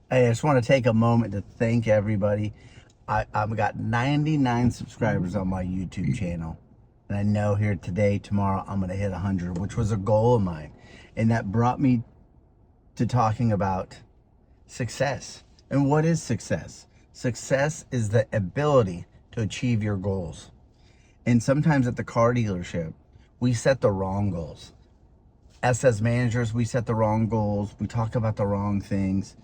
I just want to take a moment to thank everybody. I've got 99 subscribers on my YouTube channel. And I know here today, tomorrow, I'm going to hit 100, which was a goal of mine. And that brought me to talking about success. And what is success? Success is the ability to achieve your goals. And sometimes at the car dealership, we set the wrong goals. Us as managers, we set the wrong goals. We talk about the wrong things.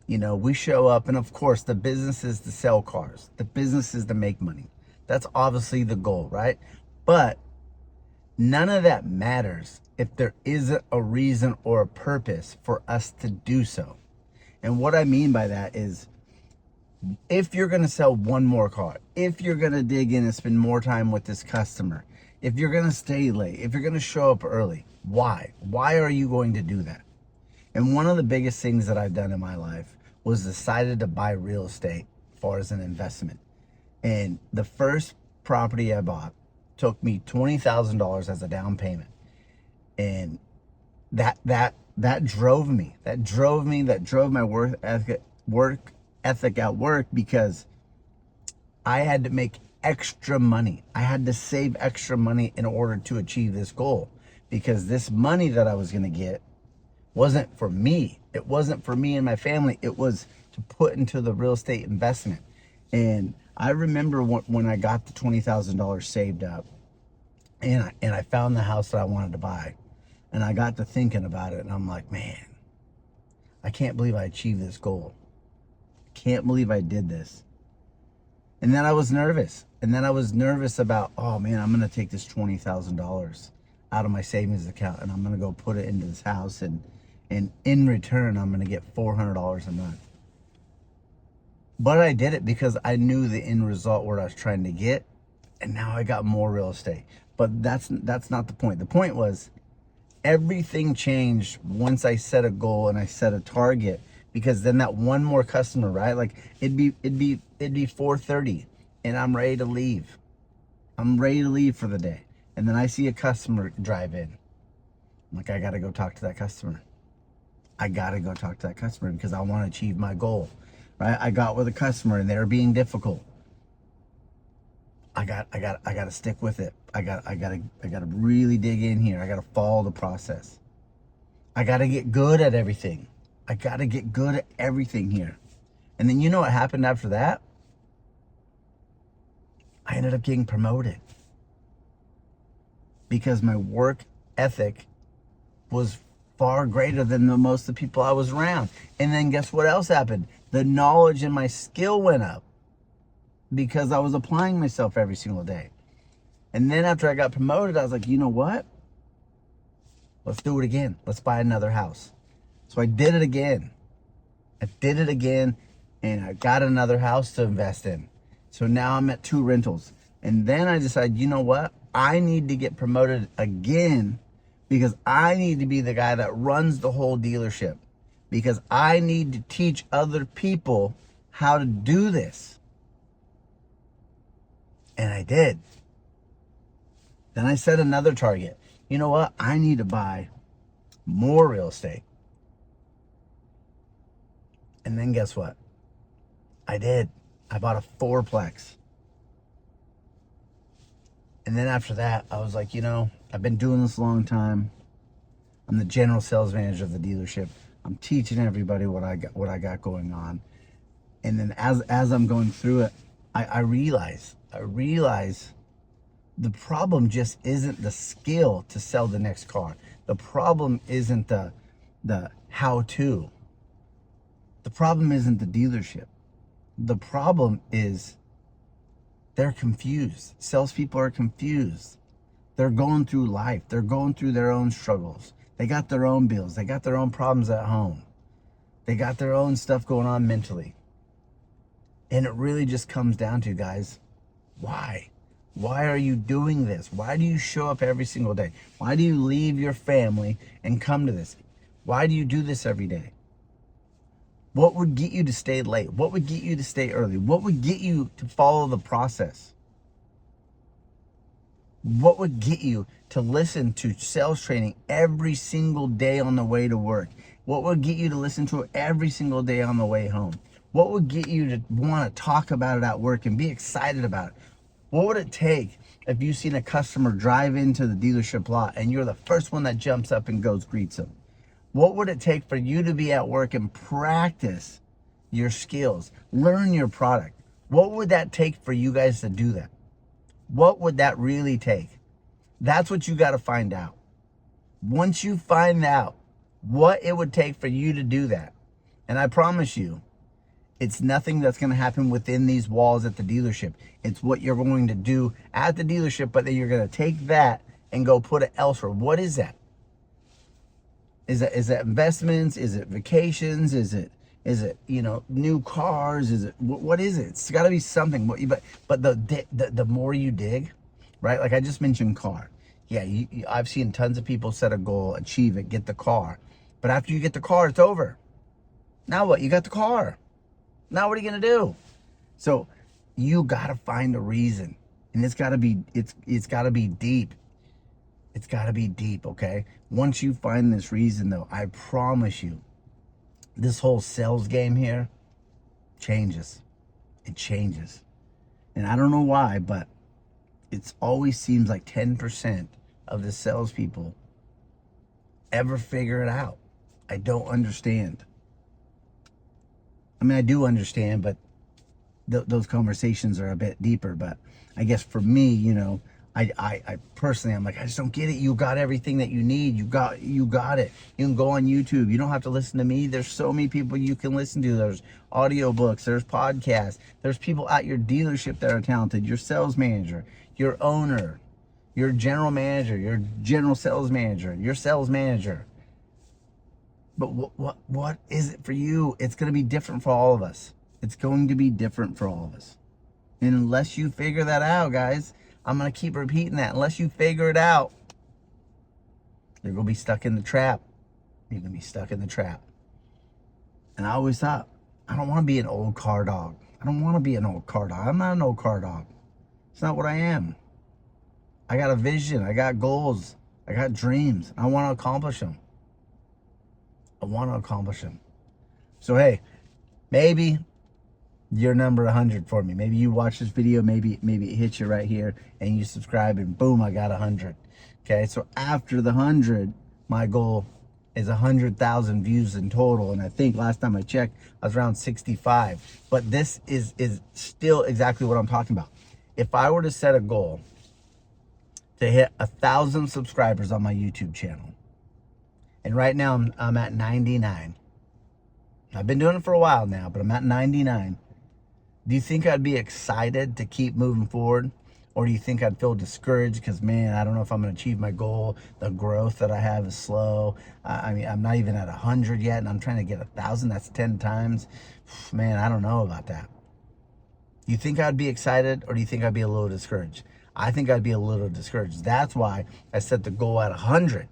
We show up, and of course, the business is to sell cars. The business is to make money. That's obviously the goal, right? But none of that matters if there isn't a reason or a purpose for us to do so. And what I mean by that is, if you're going to sell one more car, if you're going to dig in and spend more time with this customer, if you're going to stay late, if you're going to show up early, why? Why are you going to do that? And one of the biggest things that I've done in my life was decided to buy real estate as far as an investment. And the first property I bought took me $20,000 as a down payment. And that drove me. That drove my work ethic at work, because I had to make extra money. I had to save extra money in order to achieve this goal, because this money that I was going to get wasn't for me. It wasn't for me and my family. It was to put into the real estate investment. And I remember when I got the $20,000 saved up, and I found the house that I wanted to buy, and I got to thinking about it, and I'm like, man, I can't believe I achieved this goal. I can't believe I did this. And then I was nervous. And then I was nervous about, oh man, I'm going to take this $20,000 out of my savings account, and I'm going to go put it into this house. And in return, I'm going to get $400 a month. But I did it because I knew the end result where I was trying to get. And now I got more real estate. But that's not the point. The point was, everything changed once I set a goal and I set a target. Because then that one more customer, right? Like it'd be 4:30 and I'm ready to leave. I'm ready to leave for the day. And then I see a customer drive in. I'm like, I gotta go talk to that customer. I gotta go talk to that customer because I want to achieve my goal, right? I got with a customer and they're being difficult. I gotta stick with it. I gotta really dig in here. I gotta follow the process. I gotta get good at everything. I got to get good at everything here. And then you know what happened after that? I ended up getting promoted. Because my work ethic was far greater than most of the people I was around. And then guess what else happened? The knowledge and my skill went up. Because I was applying myself every single day. And then after I got promoted, I was like, you know what? Let's do it again. Let's buy another house. So I did it again. And I got another house to invest in. So now I'm at 2 rentals. And then I decided, you know what? I need to get promoted again, because I need to be the guy that runs the whole dealership. Because I need to teach other people how to do this. And I did. Then I set another target. You know what? I need to buy more real estate. And then guess what? I did. I bought a 4-plex. And then after that, I was like, I've been doing this a long time. I'm the general sales manager of the dealership. I'm teaching everybody what I got going on. And then as I'm going through it, I realize the problem just isn't the skill to sell the next car. The problem isn't the how-to. The problem isn't the dealership. The problem is they're confused. Salespeople are confused. They're going through life. They're going through their own struggles. They got their own bills. They got their own problems at home. They got their own stuff going on mentally. And it really just comes down to, guys, why? Why are you doing this? Why do you show up every single day? Why do you leave your family and come to this? Why do you do this every day? What would get you to stay late? What would get you to stay early? What would get you to follow the process? What would get you to listen to sales training every single day on the way to work? What would get you to listen to it every single day on the way home? What would get you to want to talk about it at work and be excited about it? What would it take if you seen a customer drive into the dealership lot and you're the first one that jumps up and goes greets them? What would it take for you to be at work and practice your skills, learn your product? What would that take for you guys to do that? What would that really take? That's what you got to find out. Once you find out what it would take for you to do that, and I promise you, it's nothing that's going to happen within these walls at the dealership. It's what you're going to do at the dealership, but then you're going to take that and go put it elsewhere. What is that? Is that investments? Is it vacations? Is it new cars? Is it what is it? It's got to be something. But the more you dig, right? Like I just mentioned car. Yeah, I've seen tons of people set a goal, achieve it, get the car. But after you get the car, it's over. Now what? You got the car. Now what are you gonna do? So you gotta find a reason, and it's gotta be deep. It's gotta be deep, okay? Once you find this reason, though, I promise you, this whole sales game here changes. It changes, and I don't know why, but it always seems like 10% of the salespeople ever figure it out. I don't understand. I mean, I do understand, but those conversations are a bit deeper. But I guess for me, I personally, I'm like, I just don't get it. You got everything that you need. You got it. You can go on YouTube. You don't have to listen to me. There's so many people you can listen to. There's audiobooks. There's podcasts. There's people at your dealership that are talented. Your sales manager, your owner, your general manager, your general sales manager, your sales manager. But what is it for you? It's going to be different for all of us. It's going to be different for all of us. And unless you figure that out, guys, I'm going to keep repeating that. Unless you figure it out, you're going to be stuck in the trap. You're going to be stuck in the trap. And I always thought, I don't want to be an old car dog. I don't want to be an old car dog. I'm not an old car dog. It's not what I am. I got a vision. I got goals. I got dreams. I want to accomplish them. So, hey, maybe you're number 100 for me. Maybe you watch this video. Maybe it hits you right here and you subscribe and boom, I got 100. Okay, so after the 100, my goal is 100,000 views in total. And I think last time I checked, I was around 65. But this is still exactly what I'm talking about. If I were to set a goal to hit 1,000 subscribers on my YouTube channel, and right now I'm at 99. I've been doing it for a while now, but I'm at 99. Do you think I'd be excited to keep moving forward? Or do you think I'd feel discouraged because, man, I don't know if I'm going to achieve my goal. The growth that I have is slow. I mean, I'm not even at 100 yet, and I'm trying to get 1,000. That's 10 times. Man, I don't know about that. Do you think I'd be excited, or do you think I'd be a little discouraged? I think I'd be a little discouraged. That's why I set the goal at 100.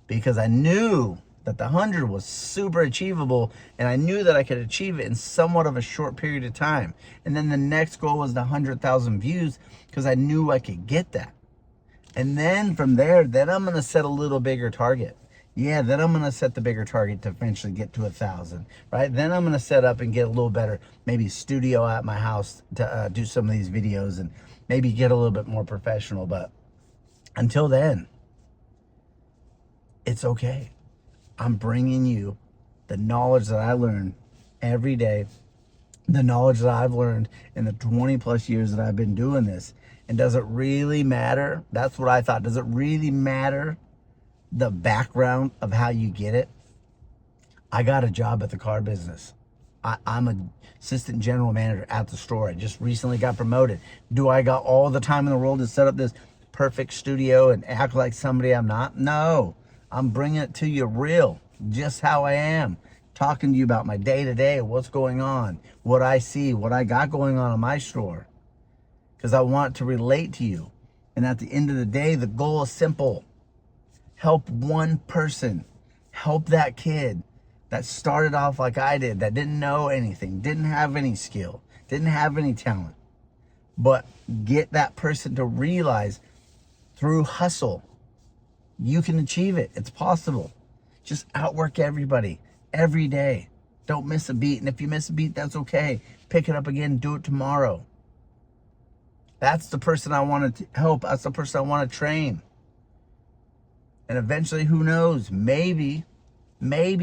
Because I knew that the 100 was super achievable, and I knew that I could achieve it in somewhat of a short period of time. And then the next goal was the 100,000 views, because I knew I could get that. And then from there, then I'm going to set a little bigger target. Yeah, then I'm going to set the bigger target to eventually get to 1,000, right? Then I'm going to set up and get a little better, maybe studio at my house to do some of these videos and maybe get a little bit more professional. But until then, it's okay. I'm bringing you the knowledge that I learn every day, the knowledge that I've learned in the 20 plus years that I've been doing this. And does it really matter? That's what I thought. Does it really matter the background of how you get it? I got a job at the car business. I'm an assistant general manager at the store. I just recently got promoted. Do I got all the time in the world to set up this perfect studio and act like somebody I'm not? No. I'm bringing it to you real, just how I am. Talking to you about my day-to-day, what's going on, what I see, what I got going on in my store. Because I want to relate to you. And at the end of the day, the goal is simple. Help one person. Help that kid that started off like I did, that didn't know anything, didn't have any skill, didn't have any talent. But get that person to realize through hustle, you can achieve it. It's possible. Just outwork everybody every day. Don't miss a beat. And if you miss a beat, that's okay. Pick it up again. Do it tomorrow. That's the person I want to help. That's the person I want to train. And eventually, who knows? Maybe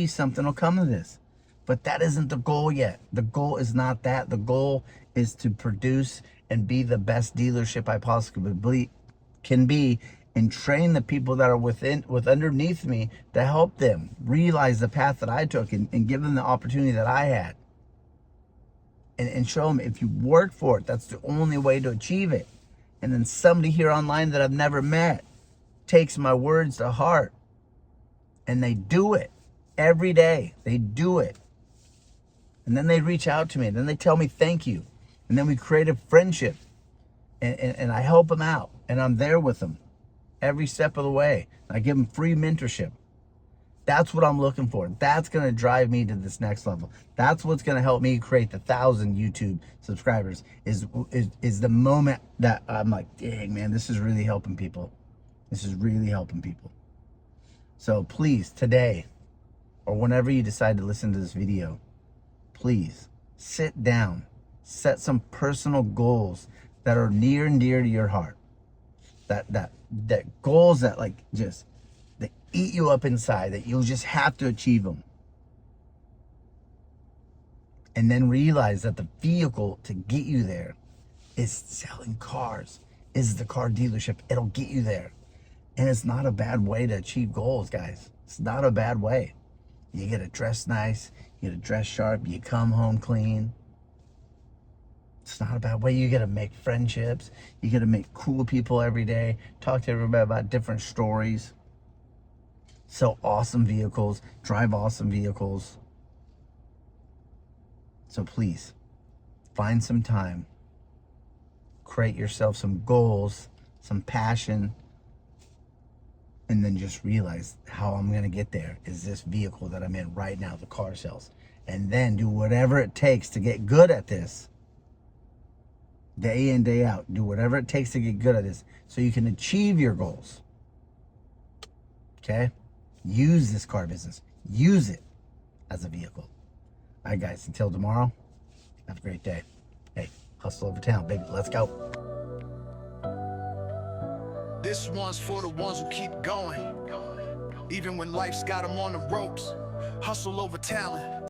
something will come of this. But that isn't the goal yet. The goal is not that. The goal is to produce and be the best dealership I possibly can be, and train the people that are underneath me to help them realize the path that I took, and give them the opportunity that I had. And show them, if you work for it, that's the only way to achieve it. And then somebody here online that I've never met takes my words to heart, and they do it every day. They do it. And then they reach out to me, and then they tell me thank you. And then we create a friendship, and I help them out, and I'm there with them every step of the way. I give them free mentorship. That's what I'm looking for. That's going to drive me to this next level. That's what's going to help me create the 1,000 YouTube subscribers, is the moment that I'm like, dang, man, this is really helping people. This is really helping people. So please, today, or whenever you decide to listen to this video, please sit down, set some personal goals that are near and dear to your heart. That goals that that eat you up inside, that you'll just have to achieve them. And then realize that the vehicle to get you there is selling cars, is the car dealership. It'll get you there. And it's not a bad way to achieve goals, guys. It's not a bad way. You get to dress nice, you get to dress sharp, you come home clean. It's not a bad way. You get to make friendships. You get to meet cool people every day. Talk to everybody about different stories. Sell awesome vehicles. Drive awesome vehicles. So please, find some time. Create yourself some goals, some passion. And then just realize how I'm going to get there is this vehicle that I'm in right now, the car sales. And then do whatever it takes to get good at this. Day in, day out. Do whatever it takes to get good at this so you can achieve your goals. Okay? Use this car business. Use it as a vehicle. All right, guys. Until tomorrow, have a great day. Hey, hustle over town, baby. Let's go. This one's for the ones who keep going, even when life's got them on the ropes. Hustle over talent.